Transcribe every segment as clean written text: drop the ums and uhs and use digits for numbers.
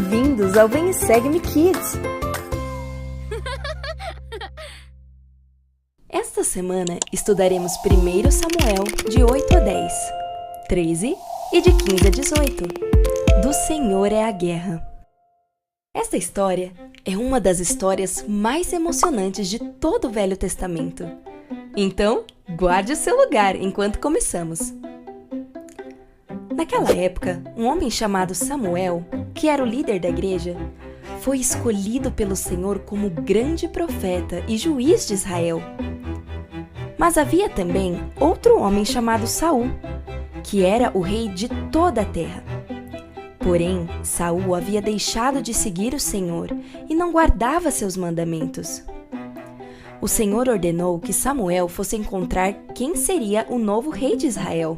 Bem-vindos ao Vem e Segue-me Kids! Esta semana estudaremos 1 Samuel de 8 a 10, 13 e de 15 a 18. Do Senhor é a guerra. Esta história é uma das histórias mais emocionantes de todo o Velho Testamento. Então, guarde o seu lugar enquanto começamos. Naquela época, um homem chamado Samuel, que era o líder da igreja, foi escolhido pelo Senhor como grande profeta e juiz de Israel. Mas havia também outro homem chamado Saul, que era o rei de toda a terra. Porém, Saul havia deixado de seguir o Senhor e não guardava seus mandamentos. O Senhor ordenou que Samuel fosse encontrar quem seria o novo rei de Israel.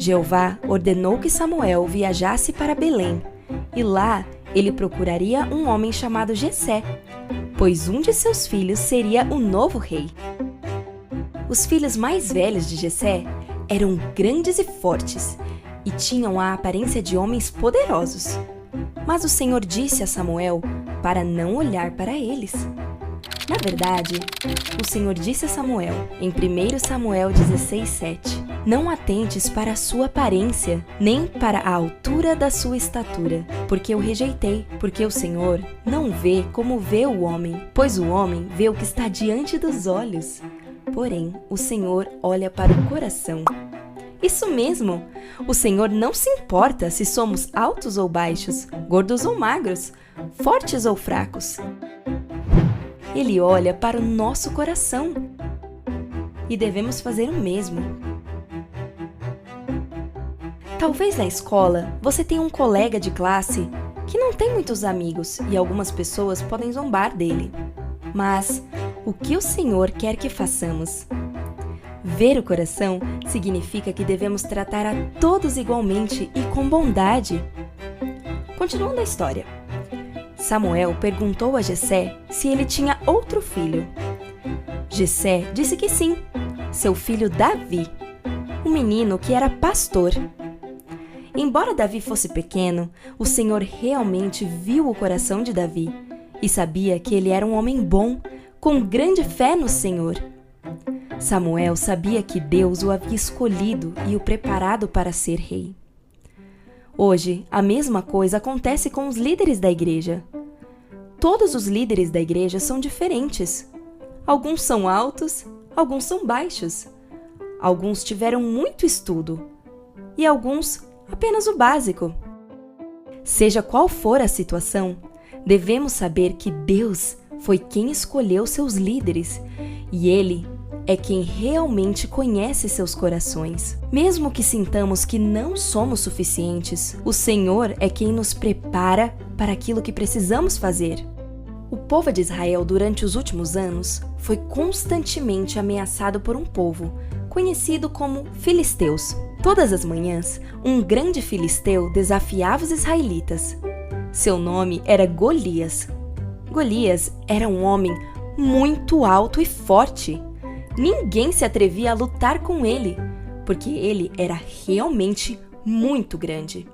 Jeová ordenou que Samuel viajasse para Belém, e lá ele procuraria um homem chamado Jessé, pois um de seus filhos seria o novo rei. Os filhos mais velhos de Jessé eram grandes e fortes, e tinham a aparência de homens poderosos. Mas o Senhor disse a Samuel para não olhar para eles. Na verdade, o Senhor disse a Samuel, em 1 Samuel 16:7, não atentes para a sua aparência, nem para a altura da sua estatura, porque eu rejeitei, porque o Senhor não vê como vê o homem, pois o homem vê o que está diante dos olhos. Porém, o Senhor olha para o coração. Isso mesmo! O Senhor não se importa se somos altos ou baixos, gordos ou magros, fortes ou fracos. Ele olha para o nosso coração. E devemos fazer o mesmo. Talvez na escola você tenha um colega de classe que não tem muitos amigos e algumas pessoas podem zombar dele. Mas o que o Senhor quer que façamos? Ver o coração significa que devemos tratar a todos igualmente e com bondade. Continuando a história. Samuel perguntou a Jessé se ele tinha outro filho. Jessé disse que sim, seu filho Davi, um menino que era pastor. Embora Davi fosse pequeno, o Senhor realmente viu o coração de Davi e sabia que ele era um homem bom, com grande fé no Senhor. Samuel sabia que Deus o havia escolhido e o preparado para ser rei. Hoje, a mesma coisa acontece com os líderes da igreja. Todos os líderes da igreja são diferentes. Alguns são altos, alguns são baixos. Alguns tiveram muito estudo e alguns apenas o básico. Seja qual for a situação, devemos saber que Deus foi quem escolheu seus líderes e Ele é quem realmente conhece seus corações. Mesmo que sintamos que não somos suficientes, o Senhor é quem nos prepara para aquilo que precisamos fazer. O povo de Israel, durante os últimos anos, foi constantemente ameaçado por um povo, conhecido como filisteus. Todas as manhãs, um grande filisteu desafiava os israelitas. Seu nome era Golias. Golias era um homem muito alto e forte. Ninguém se atrevia a lutar com ele, porque ele era realmente muito grande.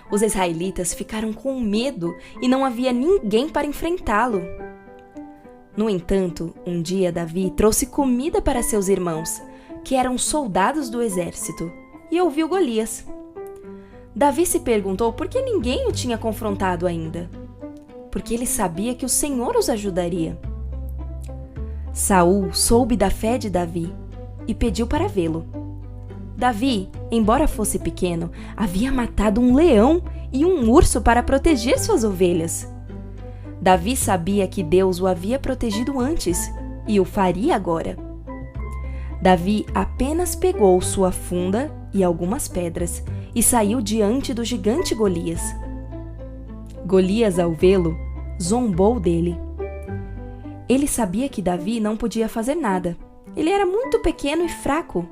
Os israelitas ficaram com medo e não havia ninguém para enfrentá-lo. No entanto, um dia Davi trouxe comida para seus irmãos, que eram soldados do exército, e ouviu Golias. Davi se perguntou por que ninguém o tinha confrontado ainda. Porque ele sabia que o Senhor os ajudaria. Saul soube da fé de Davi e pediu para vê-lo. Davi, embora fosse pequeno, havia matado um leão e um urso para proteger suas ovelhas. Davi sabia que Deus o havia protegido antes e o faria agora. Davi apenas pegou sua funda e algumas pedras e saiu diante do gigante Golias. Golias, ao vê-lo, zombou dele. Ele sabia que Davi não podia fazer nada. Ele era muito pequeno e fraco.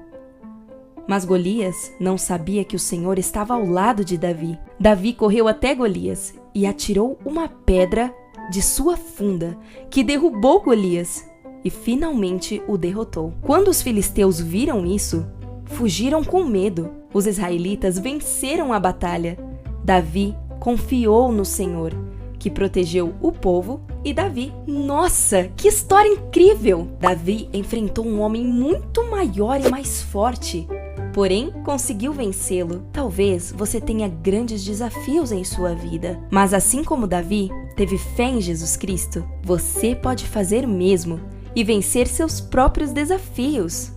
Mas Golias não sabia que o Senhor estava ao lado de Davi. Davi correu até Golias e atirou uma pedra de sua funda, que derrubou Golias e finalmente o derrotou. Quando os filisteus viram isso, fugiram com medo. Os israelitas venceram a batalha. Davi confiou no Senhor, que protegeu o povo e Davi. Nossa, que história incrível! Davi enfrentou um homem muito maior e mais forte, porém conseguiu vencê-lo. Talvez você tenha grandes desafios em sua vida, mas assim como Davi teve fé em Jesus Cristo, você pode fazer o mesmo e vencer seus próprios desafios.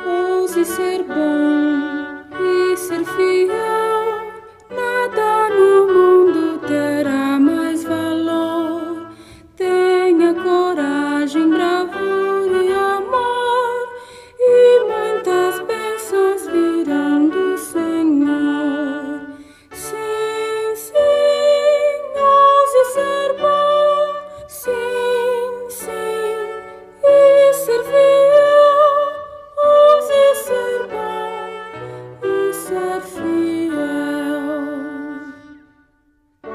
Ouse ser bom e ser fiel, nada no mundo terá mais valor. Tenha coragem, bravura e amor, e muitas bênçãos virão do Senhor. Sim, sim, ouse ser bom, sim, sim, e ser fiel. Ouse ser bom e ser fiel.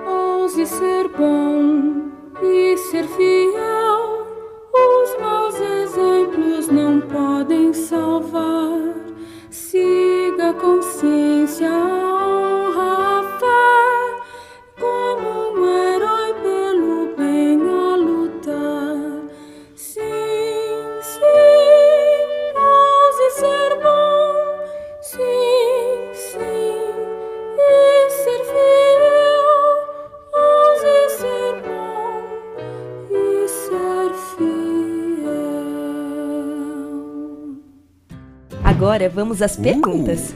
Ouse ser bom e ser fiel. Os maus exemplos não podem salvar. Siga a consciência, a honra, a fé, como um herói pelo bem a lutar. Sim, sim, ouse ser bom, sim, sim, e ser fiel. Ouse ser bom e ser fiel. Agora vamos às perguntas.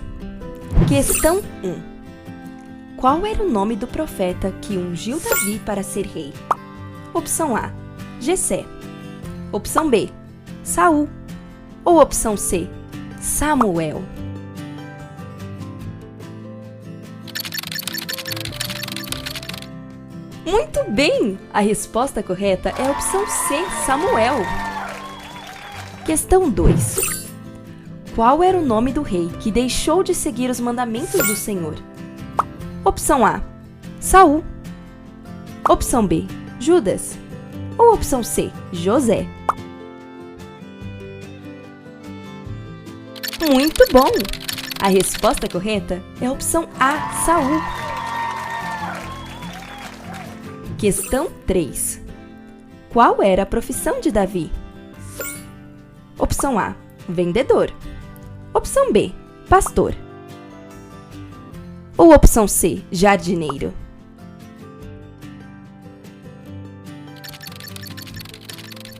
Questão 1. Qual era o nome do profeta que ungiu Davi para ser rei? Opção A, Jessé. Opção B, Saul. Ou opção C, Samuel? Muito bem! A resposta correta é a opção C, Samuel. Questão 2. Qual era o nome do rei que deixou de seguir os mandamentos do Senhor? Opção A, Saul. Opção B, Judas. Ou opção C, José? Muito bom! A resposta correta é a opção A, Saul. Questão 3. Qual era a profissão de Davi? Opção A, vendedor. Opção B, pastor. Ou opção C, jardineiro?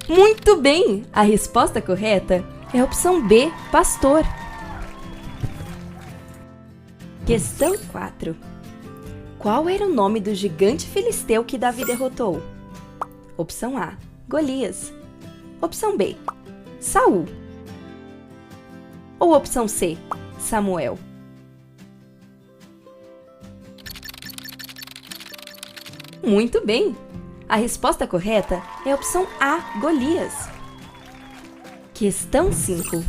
Muito bem! A resposta correta é a opção B, pastor. Questão 4. Qual era o nome do gigante filisteu que Davi derrotou? Opção A, Golias. Opção B, Saul. Ou opção C, Samuel? Muito bem! A resposta correta é a opção A, Golias. Questão 5.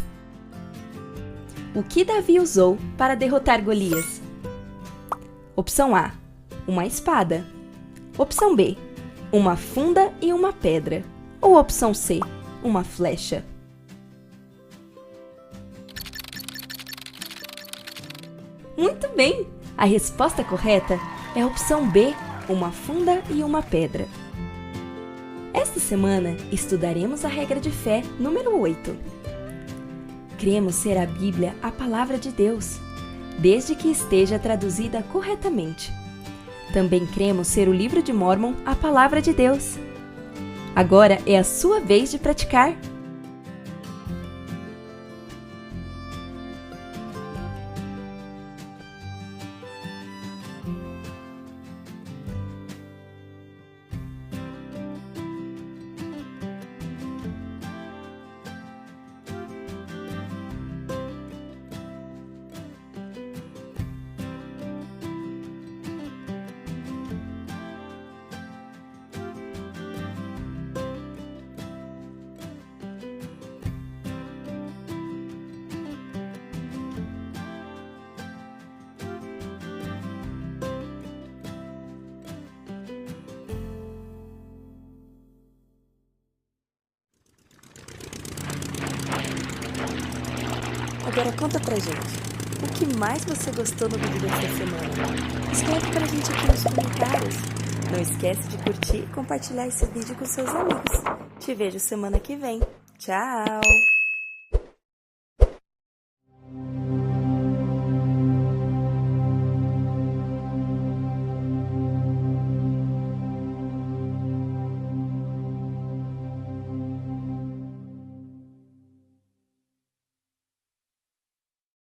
O que Davi usou para derrotar Golias? Opção A, uma espada. Opção B, uma funda e uma pedra. Ou opção C, uma flecha? Muito bem! A resposta correta é a opção B, uma funda e uma pedra. Esta semana estudaremos a regra de fé número 8. Cremos ser a Bíblia a palavra de Deus, desde que esteja traduzida corretamente. Também cremos ser o livro de Mórmon a palavra de Deus. Agora é a sua vez de praticar. Agora conta pra gente, o que mais você gostou no vídeo dessa semana? Escreve pra gente aqui nos comentários. Não esquece de curtir e compartilhar esse vídeo com seus amigos. Te vejo semana que vem. Tchau!